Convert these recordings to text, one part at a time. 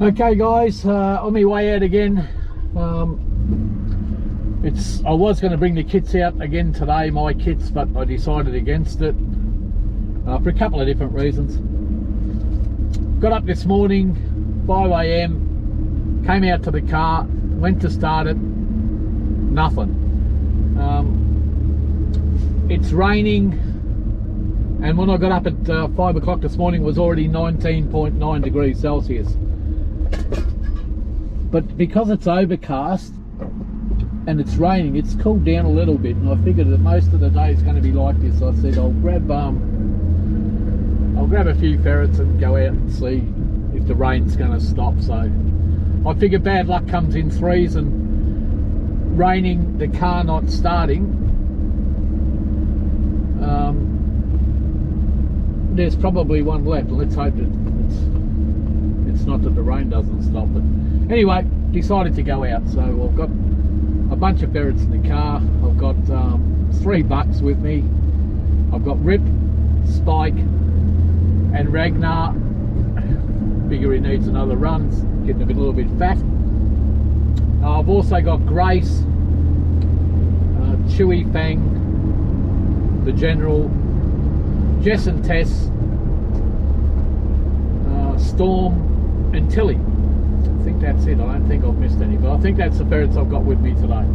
Okay guys, on my way out again. I was going to bring the kits out again today, my kits, but I decided against it for a couple of different reasons. Got up this morning, 5 AM, came out to the car, went to start it, nothing. It's raining, and when I got up at 5 o'clock this morning, it was already 19.9 degrees Celsius. But because it's overcast and it's raining, it's cooled down a little bit, and I figured that most of the day is going to be like this. I said I'll grab a few ferrets and go out and see if the rain's going to stop. So I figure bad luck comes in threes, and raining, the car not starting, there's probably one left. Let's hope that it's not that the rain doesn't stop. But anyway, decided to go out. So I've got a bunch of ferrets in the car. I've got 3 bucks with me. I've got Rip, Spike and Ragnar. Figure he needs another run, getting a little bit fat. I've also got Grace, Chewy, Fang, the General, Jess and Tess, Storm and Tilly. I think that's it. I don't think I've missed any, but I think that's the ferrets I've got with me today.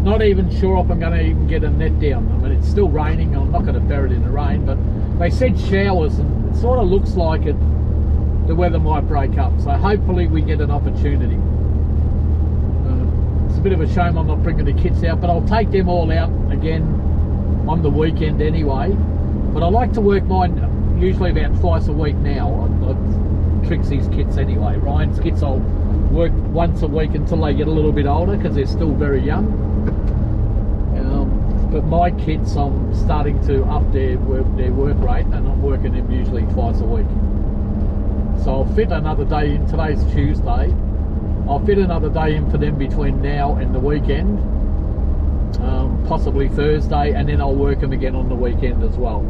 Not even sure if I'm going to even get a net down. I mean, it's still raining. I'm not going to ferret in the rain, but they said showers, and it sort of looks like the weather might break up. So hopefully we get an opportunity. It's a bit of a shame I'm not bringing the kits out, but I'll take them all out again on the weekend anyway. But I like to work mine usually about twice a week now. I Trixie's kits anyway. Ryan's kits I'll work once a week until they get a little bit older, because they're still very young. But my kits, I'm starting to up their work rate, and I'm working them usually twice a week. So I'll fit another day in. Today's Tuesday. I'll fit another day in for them between now and the weekend, possibly Thursday, and then I'll work them again on the weekend as well.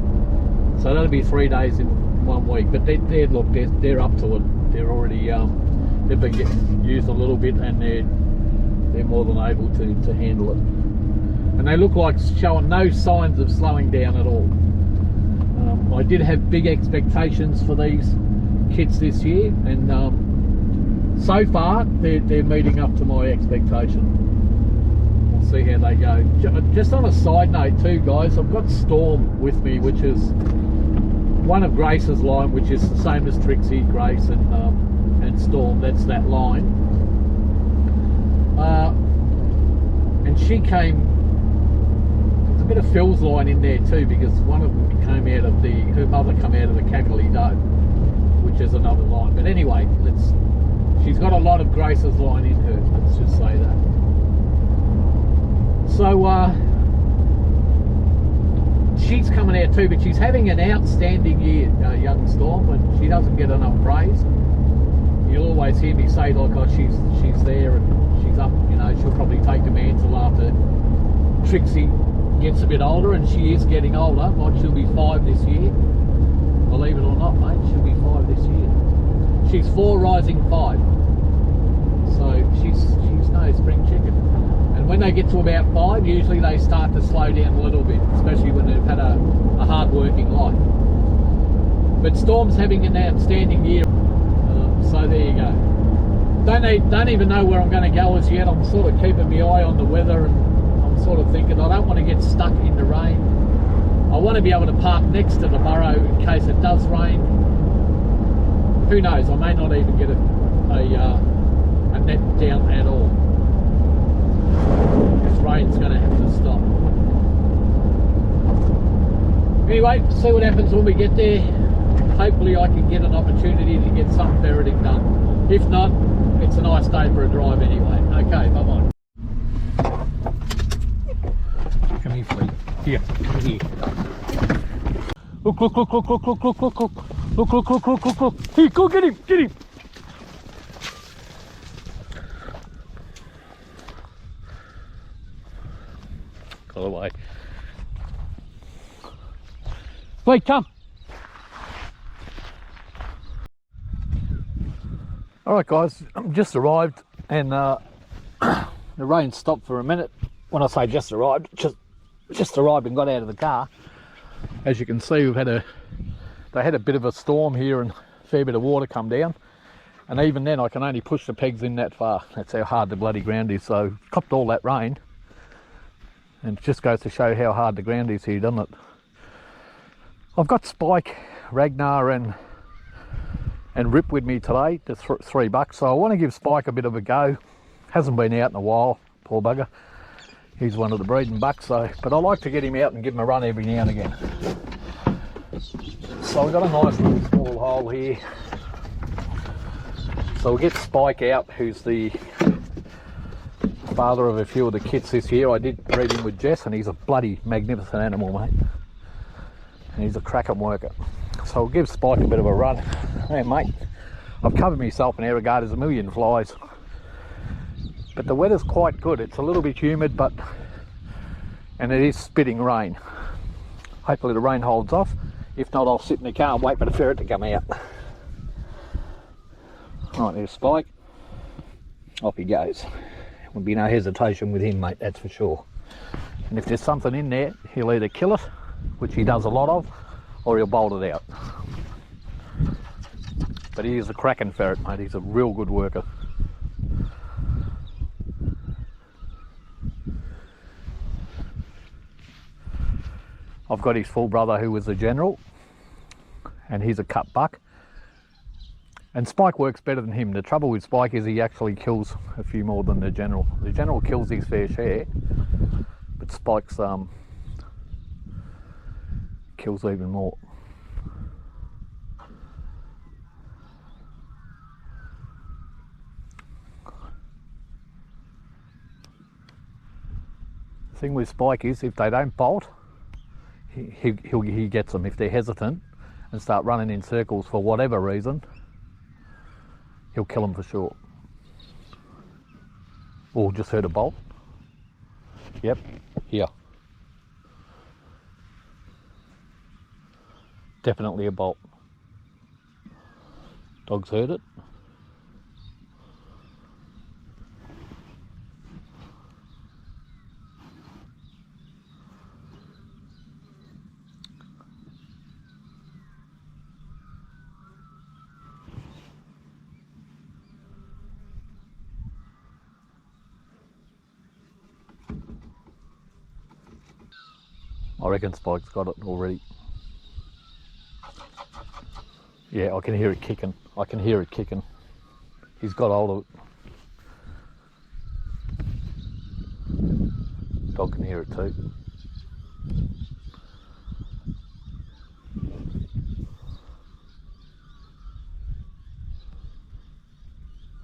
So that'll be 3 days in 1 week. But they're up to it. They're already they've been getting used a little bit, and they're more than able to handle it. And they look like showing no signs of slowing down at all. I did have big expectations for these kits this year, and so far they're meeting up to my expectation. We'll see how they go. Just on a side note too, guys, I've got Storm with me, which is one of Grace's line, which is the same as Trixie, Grace and Storm. That's that line. And she came, there's a bit of Phil's line in there too, because one of them came out of her mother come out of the Cackly Doe, which is another line. But anyway, she's got a lot of Grace's line in her, let's just say that. So she's coming out too, but she's having an outstanding year, young Storm, and she doesn't get enough praise. You'll always hear me say, like, oh, she's there and she's up, you know, she'll probably take the mantle after Trixie gets a bit older, and she is getting older. Like, she'll be 5 this year. Believe it or not, mate, she'll be 5 this year. She's 4 rising 5. So she's no spring chicken. And when they get to about 5, usually they start to slow down a little bit, especially when they've had a hard working life. But Storm's having an outstanding year. So there you go. Don't even know where I'm going to go as yet. I'm sort of keeping my eye on the weather, and I'm sort of thinking I don't want to get stuck in the rain. I want to be able to park next to the burrow in case it does rain. Who knows? I may not even get a net down at all. This rain's going to have to stop. Anyway, see what happens when we get there. Hopefully I can get an opportunity to get some ferreting done. If not, it's a nice day for a drive anyway. Okay, bye-bye. Come here, Flea. Here, come here. Look. Look. Here, go get him. Got away. Wait, come. Alright guys, I've just arrived and the rain stopped for a minute. When I say just arrived, just arrived and got out of the car. As you can see, they had a bit of a storm here and a fair bit of water come down. And even then I can only push the pegs in that far. That's how hard the bloody ground is. So copped all that rain. And it just goes to show how hard the ground is here, doesn't it? I've got Spike, Ragnar and Rip with me today, the $3. So I want to give Spike a bit of a go. Hasn't been out in a while, poor bugger. He's one of the breeding bucks, but I like to get him out and give him a run every now and again. So we've got a nice little small hole here. So we'll get Spike out, who's the father of a few of the kits this year. I did breed him with Jess and he's a bloody magnificent animal, mate. And he's a cracking worker. So we'll give Spike a bit of a run. Hey mate, I've covered myself in air guard, there's a million flies. But the weather's quite good. It's a little bit humid, and it is spitting rain. Hopefully the rain holds off. If not, I'll sit in the car and wait for the ferret to come out. Right, there's Spike. Off he goes. There'll be no hesitation with him, mate, that's for sure. And if there's something in there, he'll either kill it, which he does a lot of, or he'll bolt it out. But he is a cracking ferret, mate. He's a real good worker. I've got his full brother who was a general, and he's a cut buck. And Spike works better than him. The trouble with Spike is he actually kills a few more than the general. The general kills his fair share, but Spike's kills even more. The thing with Spike is if they don't bolt, he gets them. If they're hesitant and start running in circles for whatever reason, he'll kill them for sure. Oh, just heard a bolt. Yep, here. Definitely a bolt. Dog's heard it. I reckon Spike's got it already. Yeah, I can hear it kicking. I can hear it kicking. He's got hold of it. Dog can hear it too.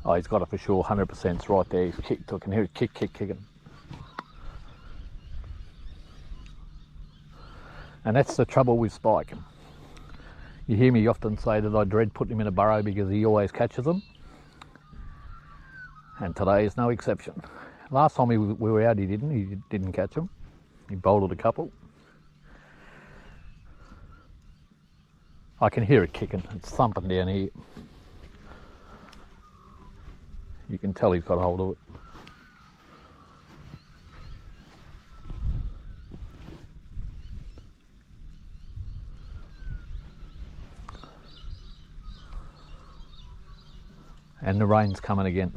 Oh, he's got it for sure, 100%. It's right there. He's kicked. I can hear it kicking. And that's the trouble with Spike. You hear me often say that I dread putting him in a burrow because he always catches them. And today is no exception. Last time we were out, he didn't catch them. He bolted a couple. I can hear it kicking. It's thumping down here. You can tell he's got hold of it. And the rain's coming again.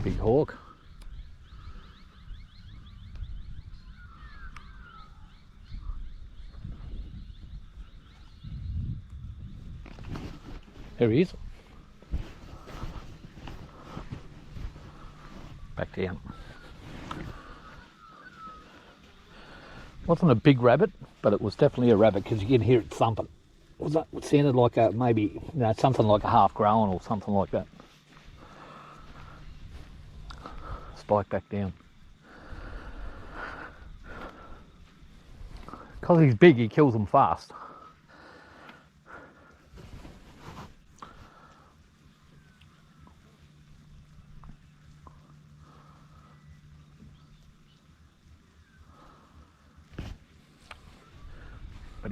Big hawk. There he is. Back down. Wasn't a big rabbit, but it was definitely a rabbit because you can hear it thumping. It sounded like maybe something like a half grown or something like that. Spike back down. Because he's big, he kills them fast.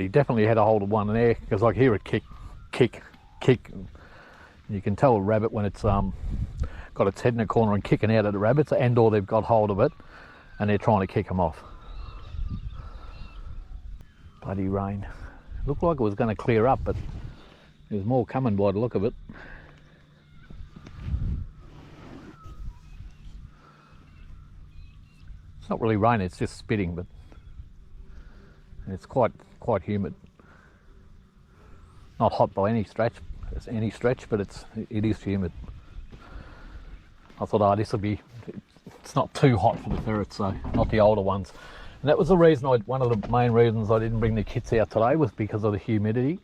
But he definitely had a hold of one there, because I hear it kick, kick, kick. And you can tell a rabbit when it's got its head in a corner and kicking out at the rabbits, and or they've got hold of it and they're trying to kick them off. Bloody rain. Looked like it was going to clear up, but there's more coming by the look of it. It's not really raining, it's just spitting, but it's quite humid. Not hot by any stretch, but it is humid. I thought, oh, this will be, it's not too hot for the ferrets, so not the older ones. And that was the reason one of the main reasons I didn't bring the kits out today, was because of the humidity.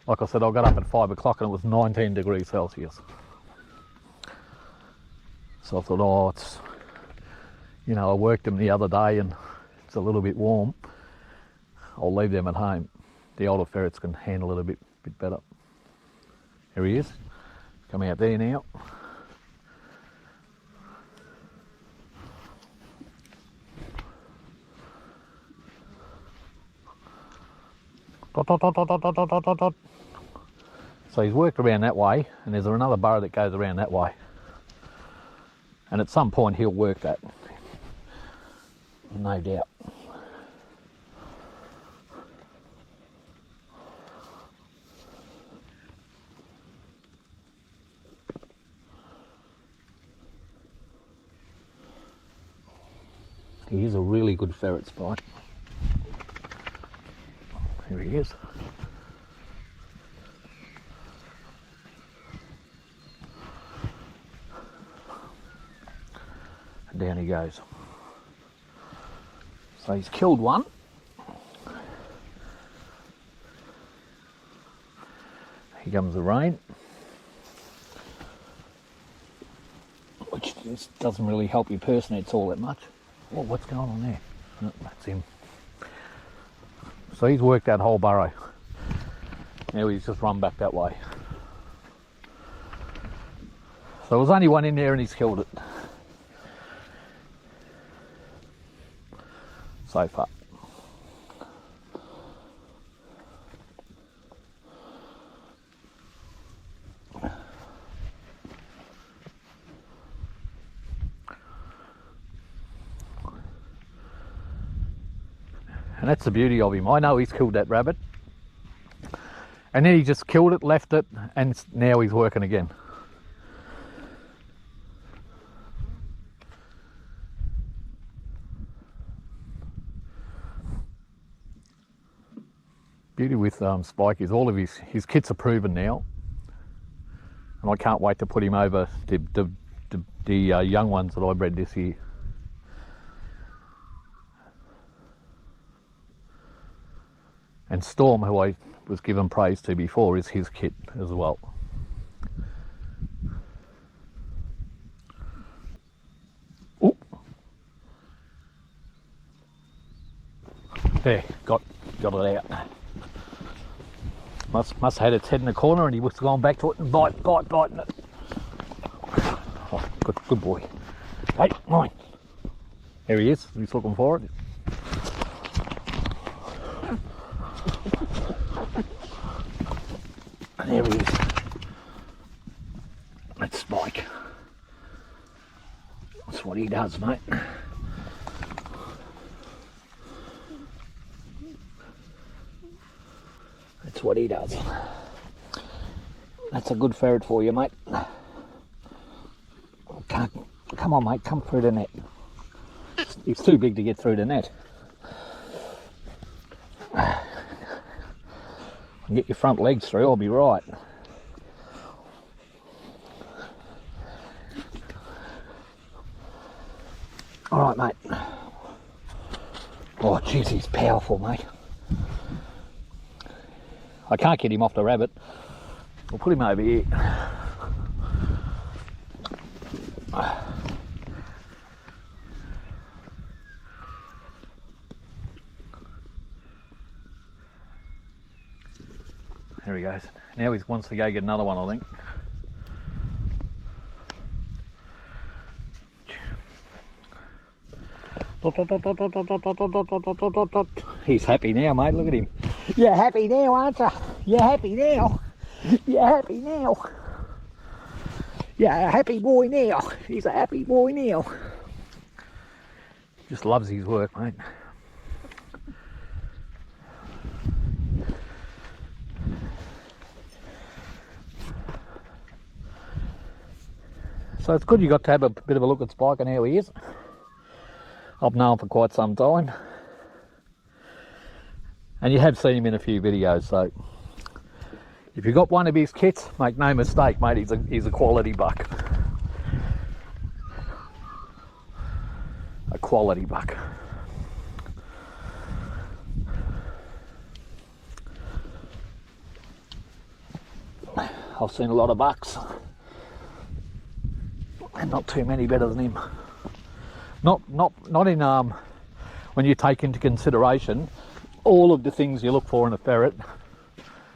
Like I said, I got up at 5 o'clock and it was 19 degrees Celsius. So I thought, oh, it's, you know, I worked them the other day and it's a little bit warm. I'll leave them at home. The older ferrets can handle it a bit better. Here he is, come out there now. Dot, dot, dot, dot, dot, dot, dot, dot. So he's worked around that way, and there's another burrow that goes around that way. And at some point he'll work that, no doubt. He is a really good ferret spot. Here he is. And down he goes. So he's killed one. Here comes the rain, which just doesn't really help your person it's all that much. Oh, what's going on there? Oh, that's him. So he's worked that whole burrow. Now he's just run back that way. So there was only one in there and he's killed it. So far. And that's the beauty of him. I know he's killed that rabbit. And then he just killed it, left it, and now he's working again. Beauty with Spike is all of his kits are proven now. And I can't wait to put him over the young ones that I bred this year. And Storm, who I was given praise to before, is his kit as well. Ooh. There, got it out. Must have had its head in the corner and he was going back to it and biting it. Oh, good boy. Hey, mine. There he is, he's looking for it. And there he is. That's Spike. That's what he does, mate. That's what he does. That's a good ferret for you, mate. Come on, mate, come through the net. He's too big to get through the net. Get your front legs through, I'll be right. All right, mate. Oh, jeez, he's powerful, mate. I can't get him off the rabbit. We'll put him over here. There he goes. Now he wants to go get another one, I think. He's happy now, mate. Look at him. You're happy now, aren't you? You're happy now. You're happy now. Yeah, a happy boy now. He's a happy boy now. Just loves his work, mate. So it's good you got to have a bit of a look at Spike and how he is. I've known him for quite some time. And you have seen him in a few videos, so if you got one of his kits, make no mistake, mate, he's a quality buck. A quality buck. I've seen a lot of bucks, and not too many better than him. Not in when you take into consideration all of the things you look for in a ferret.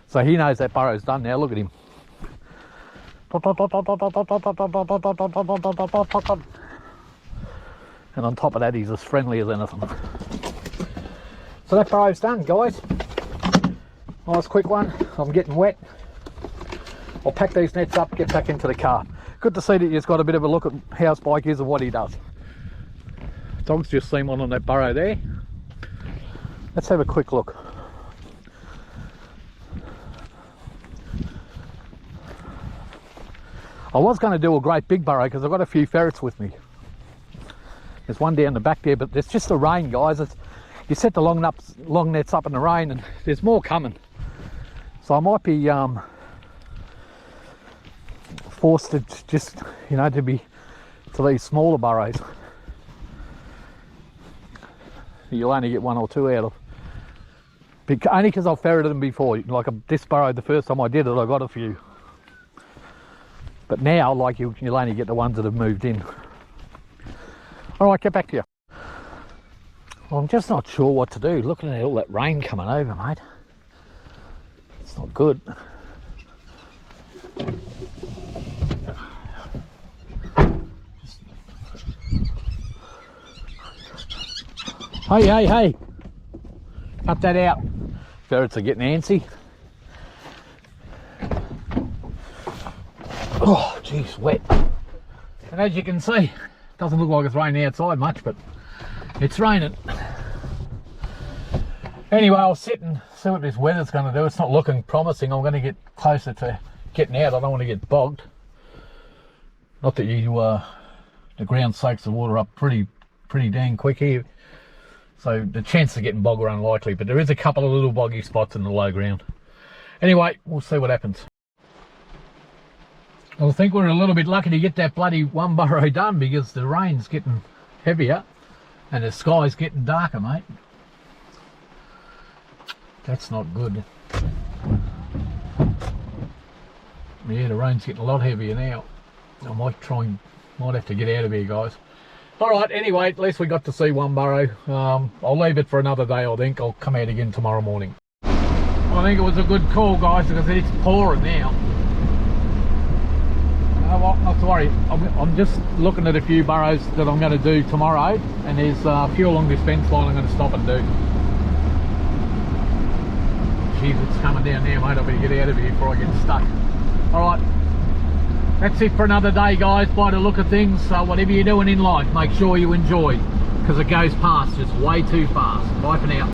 So he knows that burrow's done now. Look at him. And on top of that, he's as friendly as anything. So that burrow's done, guys. Nice quick one. I'm getting wet. I'll pack these nets up, get back into the car. Good to see that you've got a bit of a look at how Spike is and what he does. Dog's just seen one on that burrow there. Let's have a quick look. I was going to do a great big burrow because I've got a few ferrets with me. There's one down the back there, but it's just the rain, guys. You set the long nets up in the rain, and there's more coming. So I might be forced to just, you know, to these smaller burrows. You'll only get one or two out of. Only because I've ferreted them before. Like this burrow, the first time I did it, I got a few. But now, like you'll only get the ones that have moved in. All right, get back to you. Well, I'm just not sure what to do. Looking at all that rain coming over, mate. It's not good. Hey. Cut that out. Ferrets are getting antsy. Oh, geez, wet. And as you can see, doesn't look like it's raining outside much, but it's raining. Anyway, I'll sit and see what this weather's going to do. It's not looking promising. I'm going to get closer to getting out. I don't want to get bogged. Not that the ground soaks the water up pretty dang quick here. So the chance of getting bogged are unlikely, but there is a couple of little boggy spots in the low ground. Anyway, we'll see what happens. I think we're a little bit lucky to get that bloody one burrow done because the rain's getting heavier and the sky's getting darker, mate. That's not good. Yeah, the rain's getting a lot heavier now. I might have to get out of here, guys. All right, anyway, at least we got to see one burrow. I'll leave it for another day, I think. I'll come out again tomorrow morning. I think it was a good call, guys, because it's pouring now. Well, not to worry. I'm just looking at a few burrows that I'm going to do tomorrow, and there's a few along this fence line I'm going to stop and do. Jeez, it's coming down now, mate. I better get out of here before I get stuck. All right. That's it for another day, guys. By the look of things, whatever you're doing in life, make sure you enjoy, because it goes past just way too fast. Bye for now.